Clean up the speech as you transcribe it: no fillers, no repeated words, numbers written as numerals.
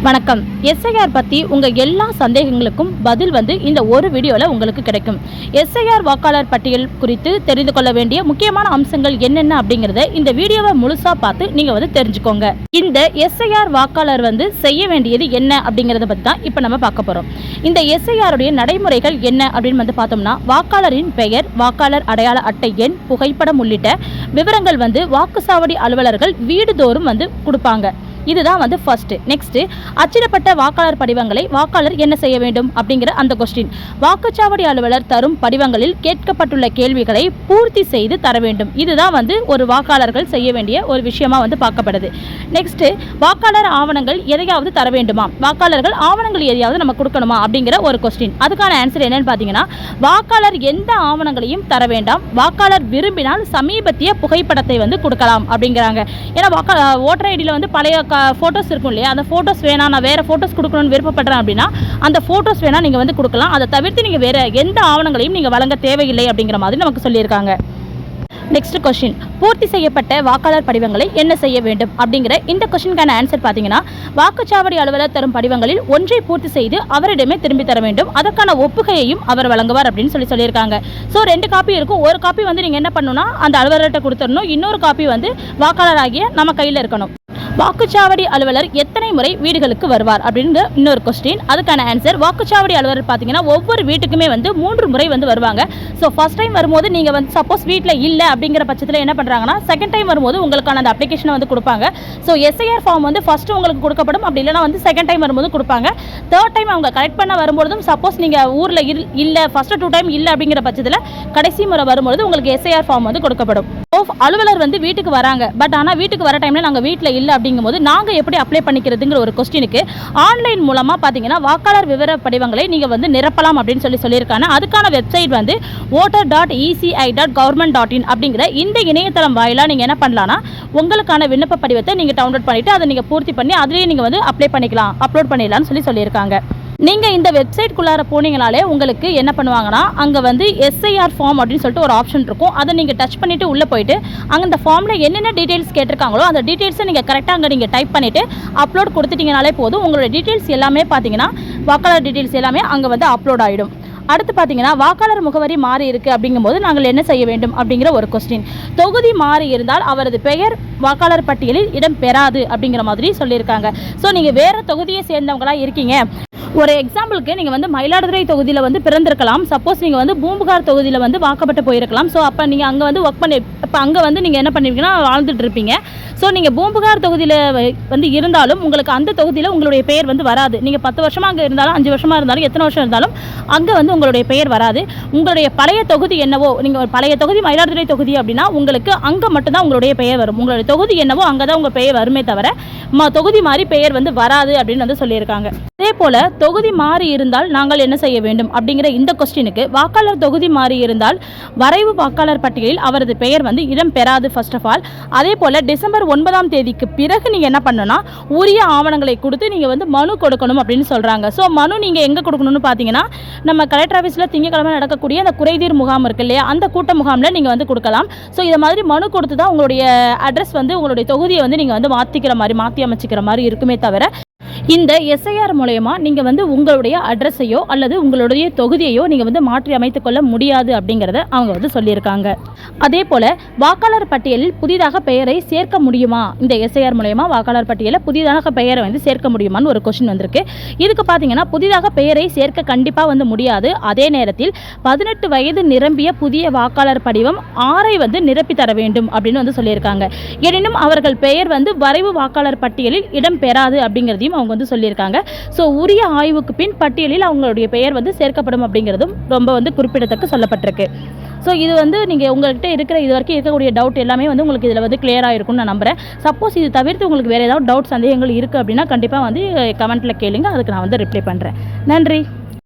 வணக்கம். எஸ்ஐஆர் பற்றி உங்கள் எல்லா சந்தேகங்களுக்கும் பதில் வந்து இந்த ஒரு வீடியோவில் உங்களுக்கு கிடைக்கும். எஸ்ஐஆர் வாக்காளர் பட்டியல் குறித்து தெரிந்து கொள்ள வேண்டிய முக்கியமான அம்சங்கள் என்னென்ன அப்படிங்கிறத இந்த வீடியோவை முழுசாக பார்த்து நீங்கள் வந்து தெரிஞ்சுக்கோங்க. இந்த எஸ்ஐஆர் வாக்காளர் வந்து செய்ய வேண்டியது என்ன அப்படிங்கிறத பற்றி தான் இப்போ நம்ம பார்க்க போகிறோம். இந்த எஸ்ஐஆருடைய நடைமுறைகள் என்ன அப்படின்னு வந்து பார்த்தோம்னா, வாக்காளரின் பெயர், வாக்காளர் அடையாள அட்டை எண், புகைப்படம் உள்ளிட்ட விவரங்கள் வந்து வாக்குச்சாவடி அலுவலர்கள் வீடுதோறும் வந்து கொடுப்பாங்க. இதுதான் வந்து ஃபர்ஸ்ட். நெக்ஸ்ட், அச்சிடப்பட்ட வாக்காளர் படிவங்களை வாக்காளர் என்ன செய்ய வேண்டும் அப்படிங்கிற அந்த கொஸ்டின். வாக்குச்சாவடி அலுவலர் தரும் படிவங்களில் கேட்கப்பட்டுள்ள கேள்விகளை பூர்த்தி செய்து தர வேண்டும். இதுதான் வந்து ஒரு வாக்காளர்கள் செய்ய வேண்டிய ஒரு விஷயமா வந்து பார்க்கப்படுது. நெக்ஸ்ட், வாக்காளர் ஆவணங்கள் எதையாவது தர வேண்டுமா, வாக்காளர்கள் ஆவணங்கள் எதையாவது நம்ம கொடுக்கணுமா அப்படிங்கிற ஒரு கொஸ்டின். அதுக்கான ஆன்சர் என்னன்னு பார்த்தீங்கன்னா, வாக்காளர் எந்த ஆவணங்களையும் தர வேண்டாம். வாக்காளர் விரும்பினால் சமீபத்திய புகைப்படத்தை வந்து கொடுக்கலாம் அப்படிங்கிறாங்க. ஏன்னா ஓட்டர் ஐடியில் வந்து பழைய ஃபோட்டோஸ் இருக்கும் இல்லையா, அந்த ஃபோட்டோஸ் வேணாம், நான் வேறு ஃபோட்டோஸ் கொடுக்கணும்னு விருப்பப்படுறேன் அப்படின்னா அந்த ஃபோட்டோஸ் வேணால் நீங்கள் வந்து கொடுக்கலாம். அதை தவிர்த்து நீங்கள் வேறு எந்த ஆவணங்களையும் நீங்கள் வழங்க தேவையில்லை அப்படிங்கிற மாதிரி நமக்கு சொல்லியிருக்காங்க. நெக்ஸ்ட் கொஸ்டின், பூர்த்தி செய்யப்பட்ட வாக்காளர் படிவங்களை என்ன செய்ய வேண்டும் அப்படிங்கிற இந்த கொஸ்டினுக்கான ஆன்சர் பார்த்தீங்கன்னா, வாக்குச்சாவடி அலுவலர் தரும் படிவங்களில் ஒன்றை பூர்த்தி செய்து அவரிடமே திரும்பி தர வேண்டும். அதற்கான ஒப்புகையையும் அவர் வழங்குவார் அப்படின்னு சொல்லியிருக்காங்க. ஸோ 2 காப்பி இருக்கும். ஒரு காப்பி வந்து நீங்கள் என்ன பண்ணணும்னா அந்த அலுவலர்கிட்ட கொடுத்துடணும். இன்னொரு காப்பி வந்து வாக்காளராகிய நம்ம கையில் இருக்கணும். வாக்குச்சாவடி அலுவலர் எத்தனை முறை வீடுகளுக்கு வருவார் அப்படிங்கிற இன்னொரு கொஸ்டின். அதுக்கான ஆன்சர், வாக்குச்சாவடி அலுவலர் பார்த்தீங்கன்னா ஒவ்வொரு வீட்டுக்குமே வந்து 3 முறை வந்து வருவாங்க. ஸோ ஃபர்ஸ்ட் டைம் வரும்போது நீங்கள் வந்து சப்போஸ் வீட்டில் இல்லை அப்படிங்கிற பட்சத்தில் என்ன பண்ணுறாங்கன்னா, செகண்ட் டைம் வரும்போது உங்களுக்கான அந்த அப்ளிகேஷனை வந்து கொடுப்பாங்க. ஸோ எஸ்ஐஆர் ஃபார்ம் வந்து ஃபஸ்ட்டு உங்களுக்கு கொடுக்கப்படும். அப்படி இல்லைனா வந்து செகண்ட் டைம் வரும்போது கொடுப்பாங்க. தேர்ட் டைம் அவங்க கலெக்ட் பண்ண வரும்போதும் சப்போஸ் நீங்கள் ஊரில் இல்லை, ஃபஸ்ட்டு 2 டைம் இல்லை அப்படிங்கிற பட்சத்தில் கடைசி முறை வரும்போது உங்களுக்கு எஸ்ஐஆர் ஃபார்ம் வந்து கொடுக்கப்படும். அலுவலர் வந்து வீட்டுக்கு வராங்க, பட் ஆனால் வீட்டுக்கு வர டைமில் நாங்கள் வீட்டில் இல்லை அப்படிங்கும்போது நாங்கள் எப்படி அப்ளை பண்ணிக்கிறதுங்கிற ஒரு கொஸ்டினுக்கு ஆன்லைன் மூலமாக பார்த்தீங்கன்னா வாக்காளர் விவர படிவங்களை நீங்கள் வந்து நிரப்பலாம் அப்படின்னு சொல்லியிருக்காங்க. அதுக்கான வெப்சைட் வந்து voter.eci.government.in அப்படிங்கிற இந்த இணையதளம் வாயிலாக நீங்கள் என்ன பண்ணலாம்னா, உங்களுக்கான விண்ணப்ப படிவத்தை நீங்கள் டவுன்லோட் பண்ணிவிட்டு அதை நீங்கள் பூர்த்தி பண்ணி அதிலேயே நீங்கள் வந்து அப்லோட் பண்ணிடலாம்னு சொல்லியிருக்காங்க. நீங்கள் இந்த வெப்சைட்குள்ளார போனீங்கனாலே உங்களுக்கு என்ன பண்ணுவாங்கன்னா, அங்கே வந்து எஸ்ஐஆர் ஃபார்ம் அப்படின்னு சொல்லிட்டு ஒரு ஆப்ஷன் இருக்கும். அதை நீங்கள் டச் பண்ணிவிட்டு உள்ளே போயிட்டு அங்கே அந்த ஃபார்மில் என்னென்ன டீட்டெயில்ஸ் கேட்டிருக்காங்களோ அந்த டீட்டெயில்ஸை நீங்கள் கரெக்டாக அங்கே நீங்கள் டைப் பண்ணிவிட்டு அப்லோட் கொடுத்துட்டிங்கனாலே போதும். உங்களோட டீட்டெயில்ஸ் எல்லாமே பார்த்தீங்கன்னா வாக்காளர் டீட்டெயில்ஸ் எல்லாமே அங்கே வந்து அப்லோட் ஆகிடும். அடுத்து பார்த்தீங்கன்னா, வாக்காளர் முகவரி மாறி இருக்குது அப்படிங்கும்போது நாங்கள் என்ன செய்ய வேண்டும் அப்படிங்கிற ஒரு கொஸ்டின். தொகுதி மாறி இருந்தால் அவரது பெயர் வாக்காளர் பட்டியலில் இடம் பெறாது அப்படிங்கிற மாதிரி சொல்லியிருக்காங்க. ஸோ நீங்கள் வேறு தொகுதியை சேர்ந்தவங்களாக இருக்கீங்க, ஒரு எக்ஸாம்பிளுக்கு நீங்கள் வந்து மயிலாடுதுறை தொகுதியில் வந்து பிறந்திருக்கலாம். சப்போஸ் நீங்கள் வந்து பூம்புகார் தொகுதியில் வந்து வாக்கப்பட்டு போயிருக்கலாம். ஸோ அப்போ நீங்கள் அங்கே வந்து ஒர்க் பண்ணி இப்போ அங்கே வந்து நீங்கள் என்ன பண்ணுவீங்கன்னா வாழ்ந்துட்டு இருப்பீங்க. ஸோ நீங்கள் பூம்புகார் தொகுதியில் வந்து இருந்தாலும் உங்களுக்கு அந்த தொகுதியில் உங்களுடைய பெயர் வந்து வராது. நீங்கள் 10 வருஷமாக அங்கே இருந்தாலும் 5 வருஷமாக இருந்தாலும் எத்தனை வருஷம் இருந்தாலும் அங்கே வந்து உங்களுடைய பெயர் வராது. உங்களுடைய பழைய தொகுதி என்னவோ, நீங்கள் பழைய தொகுதி மயிலாடுதுறை தொகுதி அப்படின்னா உங்களுக்கு அங்கே மட்டும்தான் உங்களுடைய பெயர் வரும். உங்களுடைய தொகுதி என்னவோ அங்கே தான் உங்கள் பெயர் வருமே தவிர தொகுதி மாதிரி பெயர் வந்து வராது அப்படின்னு வந்து சொல்லியிருக்காங்க. அதே போல் தொகுதி மாறி இருந்தால் நாங்கள் என்ன செய்ய வேண்டும் அப்படிங்கிற இந்த கொஸ்டினுக்கு, வாக்காளர் தொகுதி மாறி இருந்தால் வரைவு வாக்காளர் பட்டியலில் அவரது பெயர் வந்து இடம் பெறாது ஃபர்ஸ்ட் ஆஃப் ஆல். அதே போல் டிசம்பர் 9ஆம் தேதிக்கு பிறகு நீங்கள் என்ன பண்ணணும்னா உரிய ஆவணங்களை கொடுத்து நீங்கள் வந்து மனு கொடுக்கணும் அப்படின்னு சொல்கிறாங்க. ஸோ மனு நீங்கள் எங்கே கொடுக்கணும்னு பார்த்தீங்கன்னா, நம்ம கலெக்டர் ஆஃபீஸில் திங்கக்கிழமை நடக்கக்கூடிய அந்த குறைதீர் முகாம் இருக்கு இல்லையா, அந்த கூட்ட முகாமில் நீங்கள் வந்து கொடுக்கலாம். ஸோ இதை மாதிரி மனு கொடுத்து தான் உங்களுடைய அட்ரஸ் வந்து உங்களுடைய தொகுதியை வந்து நீங்கள் வந்து மாற்றி அமைச்சிக்கிற மாதிரி இருக்குமே தவிர, இந்த எஸ்ஐஆர் மூலயமா நீங்கள் வந்து உங்களுடைய அட்ரஸையோ அல்லது உங்களுடைய தொகுதியையோ நீங்கள் வந்து மாற்றி அமைத்துக் கொள்ள முடியாது அப்படிங்கிறத அவங்க வந்து சொல்லியிருக்காங்க. அதே போல் வாக்காளர் பட்டியலில் புதிதாக பெயரை சேர்க்க முடியுமா, இந்த எஸ்ஐஆர் மூலயமா வாக்காளர் பட்டியலில் புதிதாக பெயரை வந்து சேர்க்க முடியுமான்னு ஒரு கொஸ்டின் வந்திருக்கு. இதுக்கு பார்த்தீங்கன்னா, புதிதாக பெயரை சேர்க்க கண்டிப்பாக வந்து முடியாது. அதே நேரத்தில் 18 வயது நிரம்பிய புதிய வாக்காளர் படிவம் 6 வந்து நிரப்பி தர வேண்டும் அப்படின்னு வந்து சொல்லியிருக்காங்க. எனினும் அவர்கள் பெயர் வந்து வரைவு வாக்காளர் பட்டியலில் இடம் பெறாது அப்படிங்கிறதையும் அவங்க வந்து சொல்லியிருக்காங்க. ஸோ உரிய ஆய்வுக்கு பின் பட்டியலில் அவங்களுடைய பெயர் வந்து சேர்க்கப்படும் அப்படிங்கிறதும் ரொம்ப வந்து குறிப்பிடத்தக்க சொல்லப்பட்டிருக்கு. ஸோ இது வந்து நீங்கள் உங்கள்கிட்ட இருக்கிற இது வரைக்கும் இருக்கக்கூடிய டவுட் எல்லாமே வந்து உங்களுக்கு இதில் வந்து கிளியராக இருக்கும்னு நான் நம்புகிறேன். சப்போஸ் இது தவிர்த்து உங்களுக்கு வேறு ஏதாவது டவுட் சந்தேகங்கள் இருக்குது அப்படின்னா கண்டிப்பாக வந்து கமெண்ட்டில் கேளுங்க, அதுக்கு நான் வந்து ரிப்ளை பண்ணுறேன். நன்றி.